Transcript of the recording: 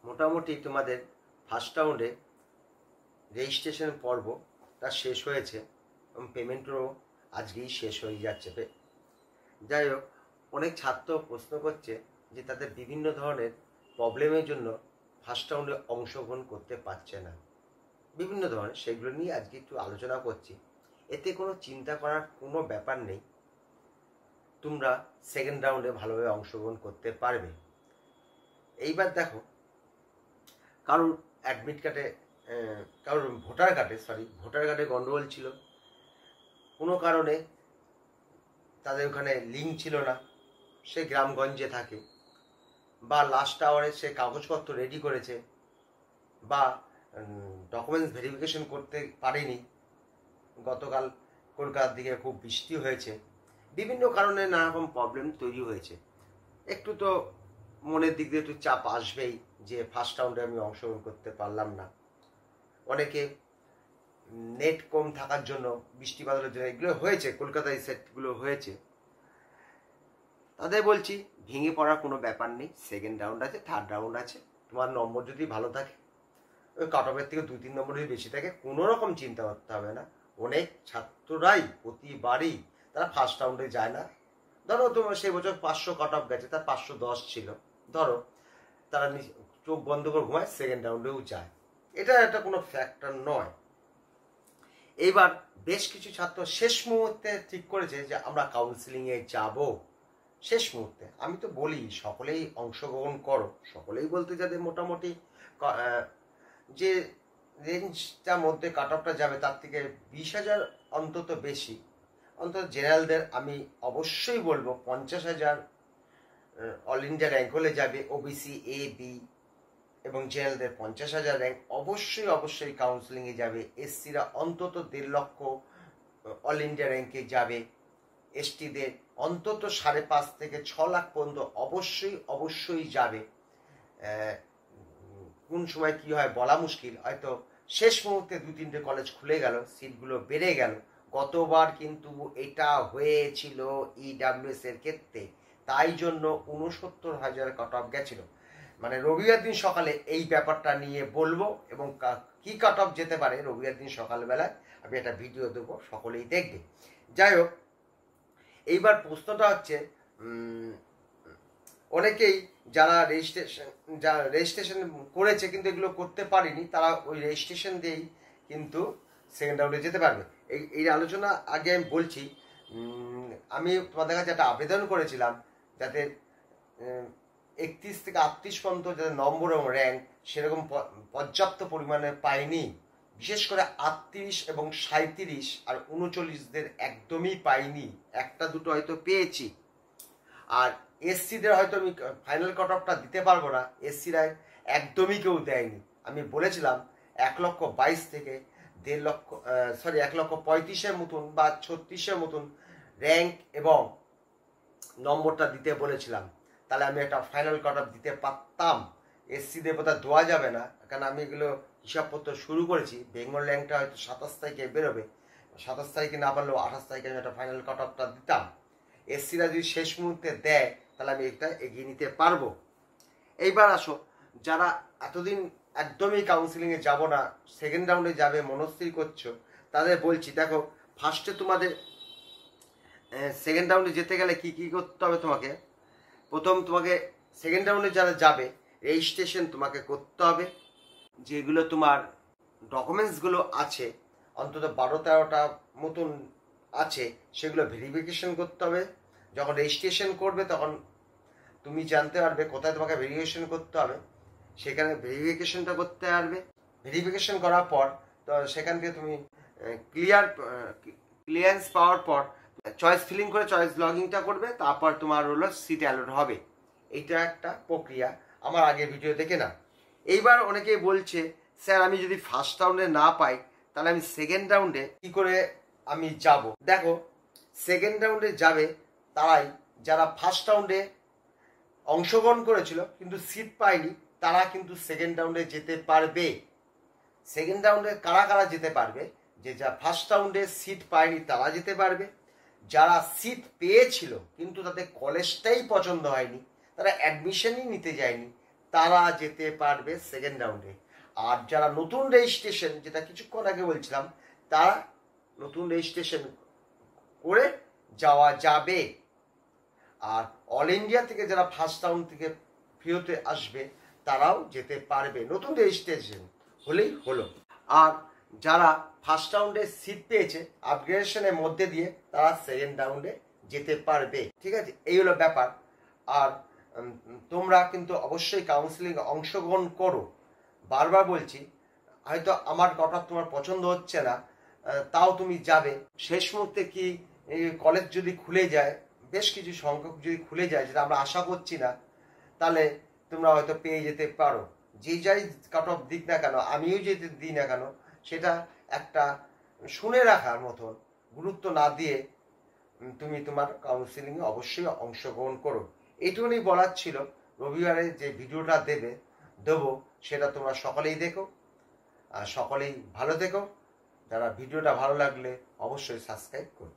মোটামুটি তোমাদের ফার্স্ট রাউন্ডে রেজিস্ট্রেশন পর্বটা শেষ হয়েছে এবং পেমেন্টও আজকেই শেষ হয়ে যাচ্ছে। যাই হোক, অনেক ছাত্র প্রশ্ন করছে যে তাদের বিভিন্ন ধরনের প্রবলেমের জন্য ফার্স্ট রাউন্ডে অংশগ্রহণ করতে পারছে না, বিভিন্ন ধরনের, সেগুলো নিয়ে আজকে একটু আলোচনা করছি। এতে কোনো চিন্তা করার কোনো ব্যাপার নেই, তোমরা সেকেন্ড রাউন্ডে ভালোভাবে অংশগ্রহণ করতে পারবে। এইবার দেখো, কারোর অ্যাডমিট কার্ডে কারোর ভোটার কার্ডে গন্ডগোল ছিল, কোনো কারণে তাদের ওখানে লিঙ্ক ছিল না, সে গ্রামগঞ্জে থাকে, বা লাস্ট আওয়ারে সে কাগজপত্র রেডি করেছে বা ডকুমেন্টস ভেরিফিকেশন করতে পারেনি, গতকাল কলকাতার দিকে খুব বৃষ্টি হয়েছে, বিভিন্ন কারণে নানা রকম প্রবলেম তৈরি হয়েছে। একটু তো মনের দিক দিয়ে একটু চাপ আসবেই যে ফার্স্ট রাউন্ডে আমি অংশগ্রহণ করতে পারলাম না। অনেকে নেট কম থাকার জন্য, বৃষ্টি বাদলের জন্য এগুলো হয়েছে, কলকাতায় সেটগুলো হয়েছে। তাদের বলছি ভেঙে পড়ার কোনো ব্যাপার নেই, সেকেন্ড রাউন্ড আছে, থার্ড রাউন্ড আছে। তোমার নম্বর যদি ভালো থাকে, ওই কাট অফের থেকে 2-3 নম্বর যদি বেশি থাকে, কোনো রকম চিন্তা করতে হবে না। অনেক ছাত্ররাই প্রতিবারই তারা ফার্স্ট রাউন্ডে যায় না। ধরো তোমার সেই বছর 500 কাট অফ গেছে, তার 510 ছিল, ধরো তারা চোখ বন্ধ করে ঘুমায়, সেকেন্ড রাউন্ডেও যায়, এটা একটা কোনো ফ্যাক্টর নয়। এইবার বেশ কিছু ছাত্র শেষ মুহূর্তে ঠিক করেছে যে আমরা কাউন্সিলিংয়ে যাব। শেষ মুহূর্তে আমি তো বলি সকলেই অংশগ্রহণ করো, সকলেই বলতে যাদের মোটামুটি যে রেঞ্জটার মধ্যে কাট অফটা যাবে তার থেকে 20,000 অন্তত বেশি, অন্তত জেনারেলদের আমি অবশ্যই বলবো 50,000 অল ইন্ডিয়া র্যাঙ্ক হলে যাবে, ওবিসি এ বি এবং জেনারেলদের 50,000 র্যাঙ্ক অবশ্যই কাউন্সিলিংয়ে যাবে। এসসিরা অন্তত 1.5 লক্ষ অল ইন্ডিয়া র্যাঙ্কে যাবে, এসটিদের অন্তত 5.5 থেকে 6 লাখ পর্যন্ত অবশ্যই যাবে। কোন সময় কি হয় বলা মুশকিল, হয়তো শেষ মুহূর্তে 2-3টে কলেজ খুলে গেল, সিটগুলো বেড়ে গেল। গতবার কিন্তু এটা হয়েছিল ইডাব্লিউএস এর ক্ষেত্রে, তাই জন্য 69,000 কাট অফ গেছিল। মানে রবিবার দিন সকালে এই ব্যাপারটা নিয়ে বলবো, এবং কি কাট অফ যেতে পারে রবিবার দিন সকালবেলায় আমি একটা ভিডিও দেবো, সকলেই দেখবে। যাই হোক, এইবার প্রশ্নটা হচ্ছে অনেকেই যারা রেজিস্ট্রেশন করেছে কিন্তু এগুলো করতে পারেনি, তারা ওই রেজিস্ট্রেশন দিয়েই কিন্তু সেকেন্ড রাউন্ডে যেতে পারবে। এই আলোচনা আগে আমি বলছি, আমি তোমাদের কাছে একটা আবেদন করেছিলাম যাতে 31 থেকে 38 পর্যন্ত যাদের নম্বর এবং র্যাঙ্ক সেরকম পর্যাপ্ত পরিমাণে পাইনি, বিশেষ করে 38 এবং 37 আর 39দের একদমই পাইনি, একটা দুটো হয়তো পেয়েছি। আর এসসিদের হয়তো আমি ফাইনাল কাট অফটা দিতে পারবো না, এসসিরা একদমই কেউ দেয়নি। আমি বলেছিলাম 1,22,000 থেকে 1,35,000 মতন বা 36 মতন র্যাঙ্ক এবং নম্বরটা দিতে বলেছিলাম, তাহলে আমি একটা ফাইনাল কাট অফ দিতে পারতাম। এসসিদের বোধহয় দেওয়া যাবে না, কারণ আমি এগুলো হিসাবপত্র শুরু করেছি। বেঙ্গল র্যাঙ্কটা হয়তো 27 তারিখে বেরোবে, 27 তারিখে না পারলেও 28 তারিখে আমি একটা ফাইনাল কাট অফটা দিতাম। এসসিরা যদি শেষ মুহূর্তে দেয় তাহলে আমি এটা এগিয়ে নিতে পারবো। এইবার আসো, যারা এতদিন একদমই কাউন্সিলিংয়ে যাব না, সেকেন্ড রাউন্ডে যাবে মনস্থির করছো, তাদের বলছি দেখো, ফার্স্টে তোমাদের সেকেন্ড রাউন্ডে যেতে গেলে কি করতে হবে তোমাকে। প্রথম তোমাকে সেকেন্ড রাউন্ডে যারা যাবে রেজিস্ট্রেশন তোমাকে করতে হবে, যেগুলো তোমার ডকুমেন্টসগুলো আছে অন্তত 12-13টা মতন আছে, সেগুলো ভেরিফিকেশন করতে হবে। যখন রেজিস্ট্রেশন করবে তখন তুমি জানতে পারবে কোথায় তোমাকে ভেরিফিকেশন করতে হবে, সেখানে ভেরিফিকেশনটা করতে পারবে। ভেরিফিকেশন করার পর তো সেখান থেকে তুমি ক্লিয়ারেন্স পাওয়ার পর চয়েস ফিলিং করে চয়েস লগইনটা করবে, তারপর তোমার হলো সিট অ্যালট হবে। এইটা একটা প্রক্রিয়া, আমার আগের ভিডিও দেখে না। এইবার অনেকেই বলছে স্যার আমি যদি ফার্স্ট রাউন্ডে না পাই তাহলে আমি সেকেন্ড রাউন্ডে কি করে আমি যাব। দেখো, সেকেন্ড রাউন্ডে যাবে তারাই যারা ফার্স্ট রাউন্ডে অংশগ্রহণ করেছিল কিন্তু সিট পায়নি, তারা কিন্তু সেকেন্ড রাউন্ডে যেতে পারবে। সেকেন্ড রাউন্ডে কারা যেতে পারবে, যে যা ফার্স্ট রাউন্ডে সিট পায়নি তারা যেতে পারবে, যারা সিট পেয়েছিল কিন্তু তাদের কলেজটাই পছন্দ হয়নি, তারা অ্যাডমিশনই নিতে যায়নি, তারা যেতে পারবে সেকেন্ড রাউন্ডে। আর যারা নতুন রেজিস্ট্রেশন, যেটা কিছুক্ষণ আগে বলছিলাম, তারা নতুন রেজিস্ট্রেশন করে যাওয়া যাবে। আর অল ইন্ডিয়া থেকে যারা ফার্স্ট রাউন্ড থেকে ফিরতে আসবে তারাও যেতে পারবে, নতুন রেজিস্ট্রেশন হলেই হলো। আর যারা ফার্স্ট রাউন্ডে সিট পেয়েছে আপগ্রেডেশনের মধ্যে দিয়ে, তারা সেকেন্ড রাউন্ডে যেতে পারবে। ঠিক আছে, এই হলো ব্যাপার। আর তোমরা কিন্তু অবশ্যই কাউন্সিলিং অংশগ্রহণ করো। বারবার বলছি, হয়তো আমার কথা তোমার পছন্দ হচ্ছে না, তাও তুমি যাবে। শেষ মুহূর্তে কি কলেজ যদি খুলে যায়, বেশ কিছু সংখ্যক যদি খুলে যায়, যেটা আমরা আশা করছি না, তাহলে তোমরা হয়তো পেয়ে যেতে পারো। যে যাই কাট অফ দিক না কেন, আমিও যদি দিই না কেন, সেটা একটা শুনে রাখার মতন, গুরুত্ব না দিয়ে তুমি তোমার কাউন্সিলিংয়ে অবশ্যই অংশগ্রহণ করো। এইটুকুনি বলার ছিল। রবিবারে যে ভিডিওটা দেবো সেটা তোমরা সকলেই দেখো, আর সকলেই ভালো থেকো। যারা ভিডিওটা ভালো লাগলে অবশ্যই সাবস্ক্রাইব করো।